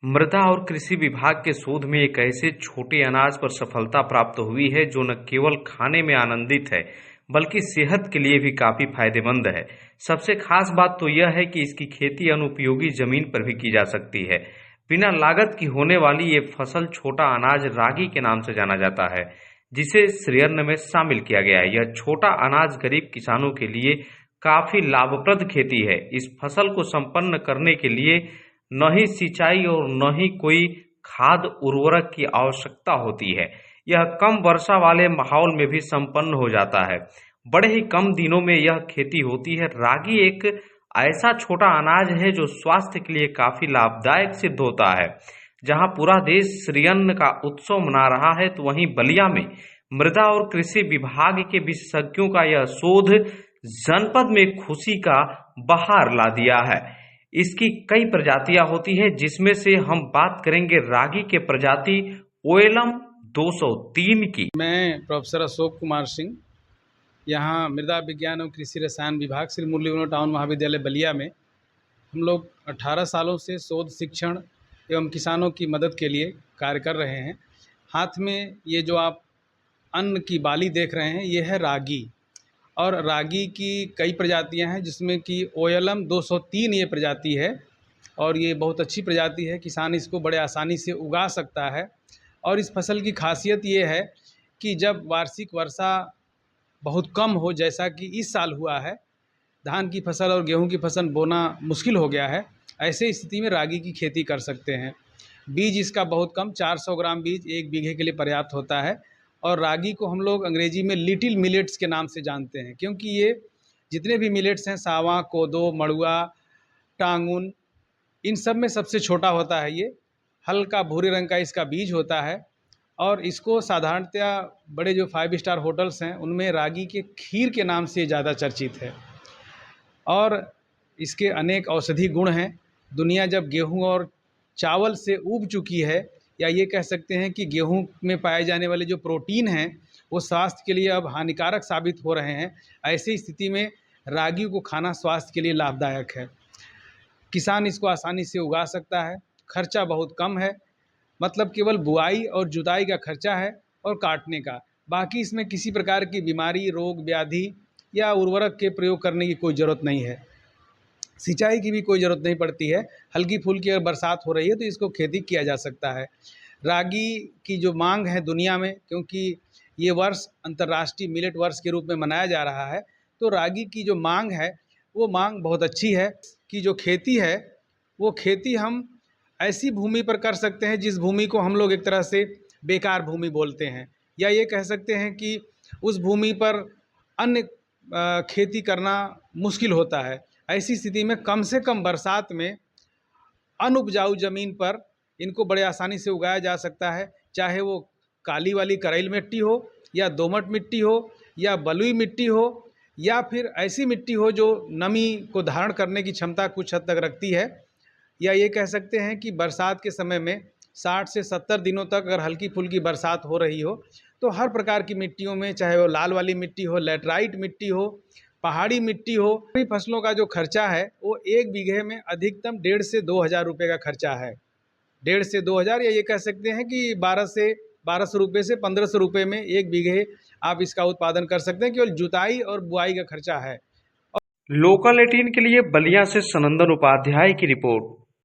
मृदा और कृषि विभाग के शोध में एक ऐसे छोटे अनाज पर सफलता प्राप्त हुई है जो न केवल खाने में आनंदित है बल्कि सेहत के लिए भी काफी फायदेमंद है। सबसे खास बात तो यह है कि इसकी खेती अनुपयोगी जमीन पर भी की जा सकती है। बिना लागत की होने वाली ये फसल छोटा अनाज रागी के नाम से जाना जाता है, जिसे श्रेयन्न में शामिल किया गया है। यह छोटा अनाज गरीब किसानों के लिए काफी लाभप्रद खेती है। इस फसल को संपन्न करने के लिए न ही सिंचाई और न ही कोई खाद उर्वरक की आवश्यकता होती है। यह कम वर्षा वाले माहौल में भी संपन्न हो जाता है। बड़े ही कम दिनों में यह खेती होती है। रागी एक ऐसा छोटा अनाज है जो स्वास्थ्य के लिए काफी लाभदायक सिद्ध होता है। जहां पूरा देश श्रीअन्न का उत्सव मना रहा है, तो वहीं बलिया में मृदा और कृषि विभाग के विशेषज्ञों का यह शोध जनपद में खुशी का बहार ला दिया है। इसकी कई प्रजातियां होती है, जिसमें से हम बात करेंगे रागी के प्रजाति ओयलम 203 की। मैं प्रोफेसर अशोक कुमार सिंह, यहाँ मृदा विज्ञान एवं कृषि रसायन विभाग श्री मुरलीगुण टाउन महाविद्यालय बलिया में हम लोग 18 सालों से शोध शिक्षण एवं किसानों की मदद के लिए कार्य कर रहे हैं। हाथ में ये जो आप अन्न की बाली देख रहे हैं, ये है रागी। और रागी की कई प्रजातियां हैं, जिसमें कि ओयलम 203 ये प्रजाति है और ये बहुत अच्छी प्रजाति है। किसान इसको बड़े आसानी से उगा सकता है। और इस फसल की खासियत ये है कि जब वार्षिक वर्षा बहुत कम हो, जैसा कि इस साल हुआ है, धान की फसल और गेहूं की फसल बोना मुश्किल हो गया है, ऐसे स्थिति में रागी की खेती कर सकते हैं। बीज इसका बहुत कम 400 ग्राम बीज 1 बीघे के लिए पर्याप्त होता है। और रागी को हम लोग अंग्रेजी में लिटिल मिलेट्स के नाम से जानते हैं, क्योंकि ये जितने भी मिलेट्स हैं, सावा, कोदो, मड़ुआ, टांगुन, इन सब में सबसे छोटा होता है। ये हल्का भूरे रंग का इसका बीज होता है। और इसको साधारणतया बड़े जो 5 स्टार होटल्स हैं, उनमें रागी के खीर के नाम से ज़्यादा चर्चित है। और इसके अनेक औषधि गुण हैं। दुनिया जब गेहूं और चावल से ऊब चुकी है, या ये कह सकते हैं कि गेहूं में पाए जाने वाले जो प्रोटीन हैं वो स्वास्थ्य के लिए अब हानिकारक साबित हो रहे हैं, ऐसी स्थिति में रागी को खाना स्वास्थ्य के लिए लाभदायक है। किसान इसको आसानी से उगा सकता है। खर्चा बहुत कम है, मतलब केवल बुआई और जुताई का खर्चा है और काटने का। बाकी इसमें किसी प्रकार की बीमारी, रोग, व्याधि या उर्वरक के प्रयोग करने की कोई ज़रूरत नहीं है। सिंचाई की भी कोई ज़रूरत नहीं पड़ती है। हल्की फुल्की अगर बरसात हो रही है तो इसको खेती किया जा सकता है। रागी की जो मांग है दुनिया में, क्योंकि ये वर्ष अंतर्राष्ट्रीय मिलेट वर्ष के रूप में मनाया जा रहा है, तो रागी की जो मांग है वो मांग बहुत अच्छी है। कि जो खेती है वो खेती हम ऐसी भूमि पर कर सकते हैं जिस भूमि को हम लोग एक तरह से बेकार भूमि बोलते हैं, या ये कह सकते हैं कि उस भूमि पर अन्य खेती करना मुश्किल होता है। ऐसी स्थिति में कम से कम बरसात में अनउपजाऊ ज़मीन पर इनको बड़े आसानी से उगाया जा सकता है। चाहे वो काली वाली करैल मिट्टी हो, या दोमट मिट्टी हो, या बलुई मिट्टी हो, या फिर ऐसी मिट्टी हो जो नमी को धारण करने की क्षमता कुछ हद तक रखती है। या ये कह सकते हैं कि बरसात के समय में 60 से 70 दिनों तक अगर हल्की फुल्की बरसात हो रही हो, तो हर प्रकार की मिट्टियों में, चाहे वो लाल वाली मिट्टी हो, लैटराइट मिट्टी हो, पहाड़ी मिट्टी हो, सभी फसलों का जो खर्चा है वो 1 बीघे में अधिकतम 1.5 से 2 हज़ार रुपये का खर्चा है। 1.5 से 2 हज़ार, या ये कह सकते हैं कि 1200 रुपये से 1500 रुपये में 1 बीघे आप इसका उत्पादन कर सकते हैं। केवल जुताई और बुआई का खर्चा है। लोकल 18 के लिए बलिया से सनंदन उपाध्याय की रिपोर्ट।